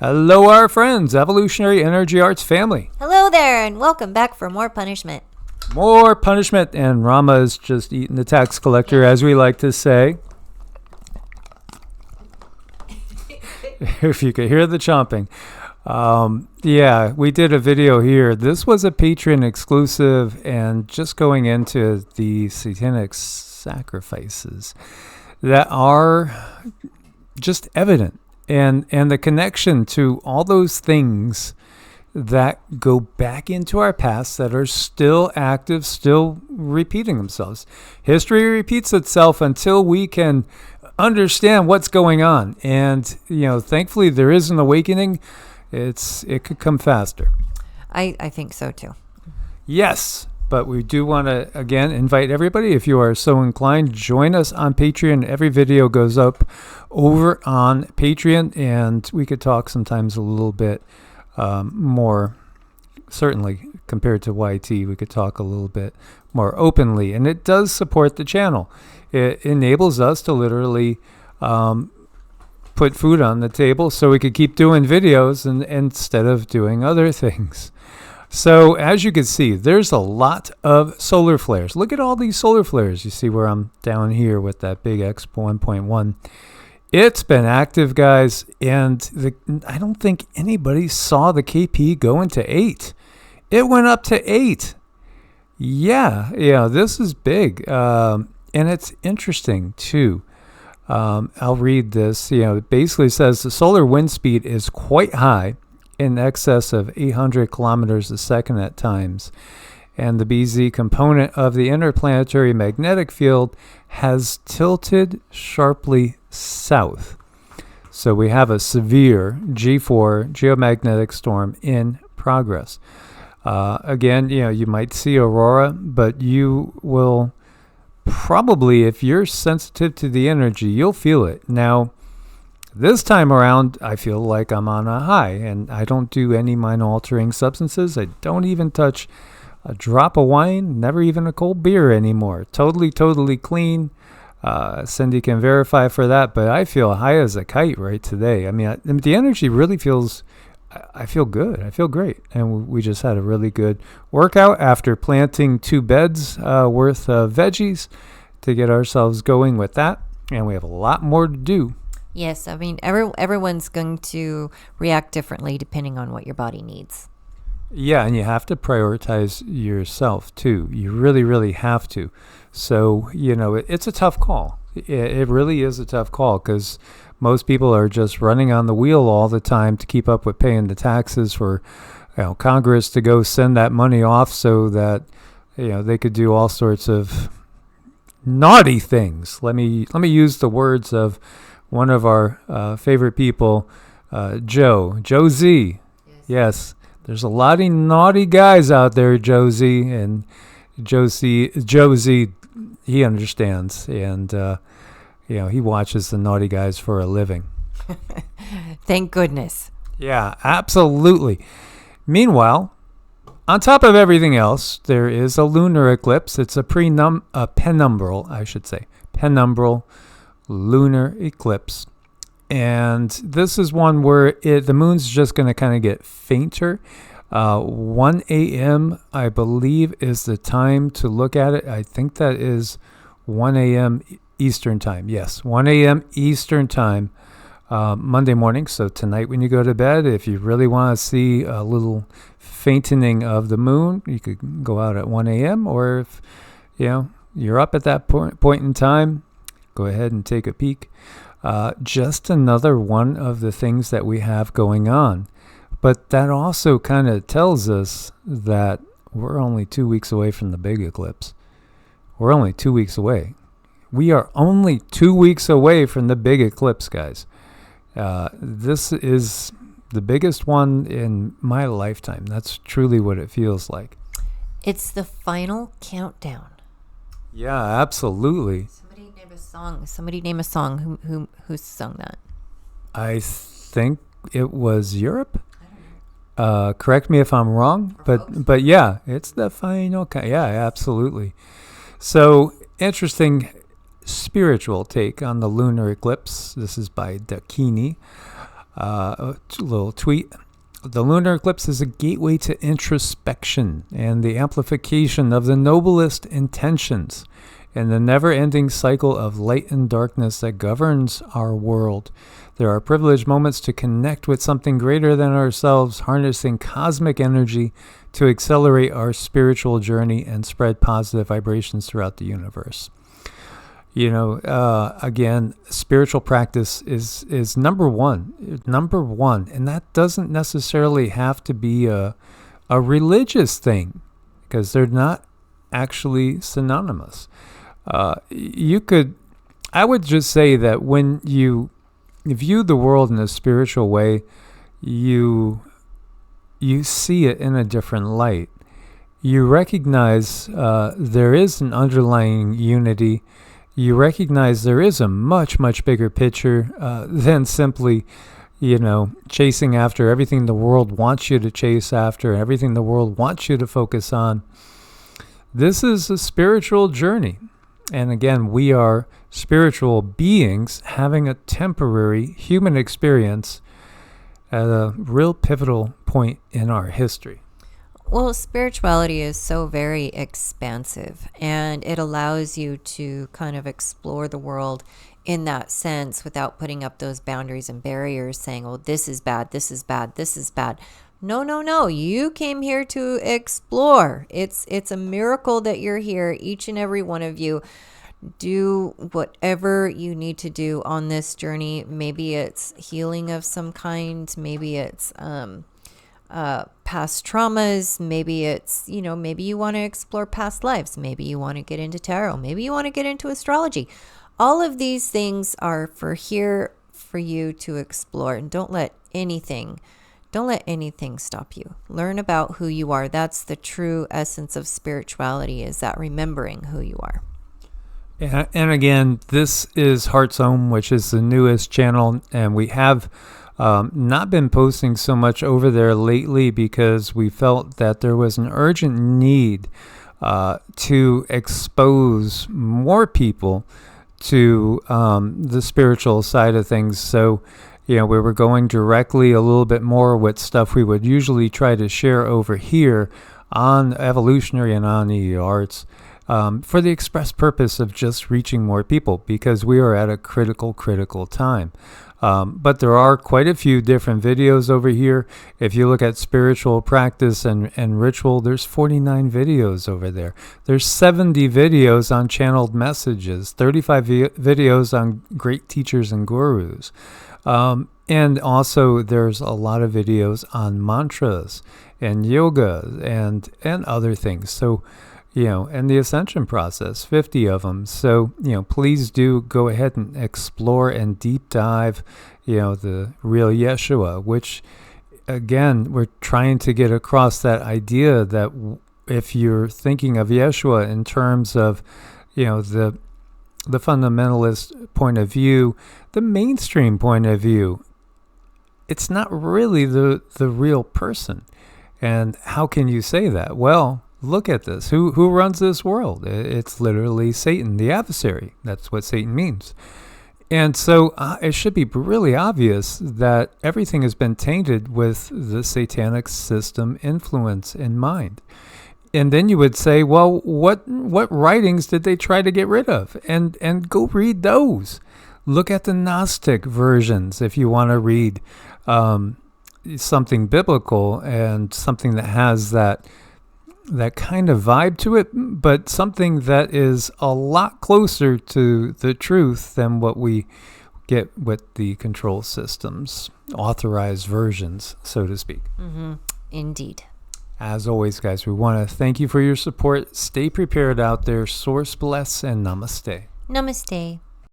Hello, our friends, Evolutionary Energy Arts family. Hello there, and welcome back for more punishment. More punishment, and Rama is just eating the tax collector, as we like to say. If you could hear the chomping. Yeah, we did a video here. This was a Patreon exclusive, and just going into the satanic sacrifices that are just evident, and the connection to all those things that go back into our past that are still active, still repeating themselves. History repeats itself until we can understand what's going on. And, thankfully there is an awakening. It could come faster. I think so too. Yes, but we do want to, again, invite everybody, if you are so inclined, join us on Patreon. Every video goes up over on Patreon, and we could talk sometimes a little bit more, certainly compared to YT, we could talk a little bit more openly, and it does support the channel. It enables us to literally put food on the table so we could keep doing videos and instead of doing other things. So as you can see, there's a lot of solar flares. Look at all these solar flares. You see where I'm down here with that big X 1.1. It's been active, guys, and I don't think anybody saw the KP go into 8. It went up to 8. Yeah, this is big, and it's interesting too. I'll read this. It basically says the solar wind speed is quite high, in excess of 800 kilometers a second at times, and the BZ component of the interplanetary magnetic field has tilted sharply south. So we have a severe G4 geomagnetic storm in progress. Again, you might see aurora, but you will probably, if you're sensitive to the energy, you'll feel it. Now, this time around, I feel like I'm on a high, and I don't do any mind-altering substances. I don't even touch a drop of wine, never even a cold beer anymore. Totally clean. Cindy can verify for that, but I feel high as a kite right today. I mean, the energy really feels, I feel good. I feel great. And we just had a really good workout after planting 2 beds worth of veggies to get ourselves going with that. And we have a lot more to do. Yes, I mean, everyone's going to react differently depending on what your body needs. Yeah, and you have to prioritize yourself too. You really have to. So, it's a tough call. It really is a tough call because most people are just running on the wheel all the time to keep up with paying the taxes for Congress to go send that money off so that they could do all sorts of naughty things. Let me use the words of one of our favorite people, Joe Z. Yes, there's a lot of naughty guys out there, Joe Z, and Joe Z, he understands, and he watches the naughty guys for a living. Thank goodness. Yeah, absolutely. Meanwhile, on top of everything else, there is a lunar eclipse. It's a penumbral lunar eclipse, and this is one where the moon's just going to kind of get fainter. 1 a.m. I believe is the time to look at it. I think that is 1 a.m. Eastern time. Yes, 1 a.m. Eastern time, Monday morning. So tonight when you go to bed, if you really want to see a little faintening of the moon, you could go out at 1 a.m. Or if you're up at that point in time, go ahead and take a peek. Just another one of the things that we have going on. But that also kind of tells us that we're only 2 weeks away from the big eclipse. We're only 2 weeks away. We are only 2 weeks away from the big eclipse, guys. This is the biggest one in my lifetime. That's truly what it feels like. It's the final countdown. Yeah, absolutely. Somebody name a song. Who sung that? I think it was Europe. Correct me if I'm wrong, but yeah, it's the final. Yeah, absolutely. So interesting spiritual take on the lunar eclipse. This is by Dakini. A little tweet. The lunar eclipse is a gateway to introspection and the amplification of the noblest intentions in the never-ending cycle of light and darkness that governs our world. There are privileged moments to connect with something greater than ourselves, harnessing cosmic energy to accelerate our spiritual journey and spread positive vibrations throughout the universe. Again, spiritual practice is number one, and that doesn't necessarily have to be a religious thing, because they're not actually synonymous. I would just say that when you view the world in a spiritual way, you see it in a different light. You recognize there is an underlying unity. You recognize there is a much, much bigger picture than simply, chasing after everything the world wants you to chase after, everything the world wants you to focus on. This is a spiritual journey. And again, we are spiritual beings having a temporary human experience at a real pivotal point in our history. Well, spirituality is so very expansive, and it allows you to kind of explore the world in that sense without putting up those boundaries and barriers saying, oh, this is bad, this is bad, this is bad. No. You came here to explore. It's a miracle that you're here. Each and every one of you. Do whatever you need to do on this journey. Maybe it's healing of some kind. Maybe it's past traumas. Maybe it's, maybe you want to explore past lives. Maybe you want to get into tarot. Maybe you want to get into astrology. All of these things are here for you to explore, and don't let anything stop you. Learn about who you are. That's the true essence of spirituality, is that remembering who you are. And again, this is Heart's Home, which is the newest channel, and we have not been posting so much over there lately because we felt that there was an urgent need to expose more people to the spiritual side of things. So, we were going directly a little bit more with stuff we would usually try to share over here on Evolutionary and on EEARTS. For the express purpose of just reaching more people, because we are at a critical time. But there are quite a few different videos over here. If you look at spiritual practice and ritual, there's 49 videos over there. There's 70 videos on channeled messages, 35 videos on great teachers and gurus. And also there's a lot of videos on mantras and yoga and other things. So, and the ascension process, 50 of them. So, please do go ahead and explore and deep dive, the real Yeshua, which, again, we're trying to get across that idea that if you're thinking of Yeshua in terms of, the fundamentalist point of view, the mainstream point of view, it's not really the real person. And how can you say that? Well, look at this. Who runs this world? It's literally Satan, the adversary. That's what Satan means. And so it should be really obvious that everything has been tainted with the satanic system influence in mind. And then you would say, well, what writings did they try to get rid of? And go read those. Look at the Gnostic versions if you want to read something biblical and something that has that kind of vibe to it, but something that is a lot closer to the truth than what we get with the control systems, authorized versions, so to speak. Mm-hmm. Indeed. As always, guys, we want to thank you for your support. Stay prepared out there. Source bless and namaste. Namaste.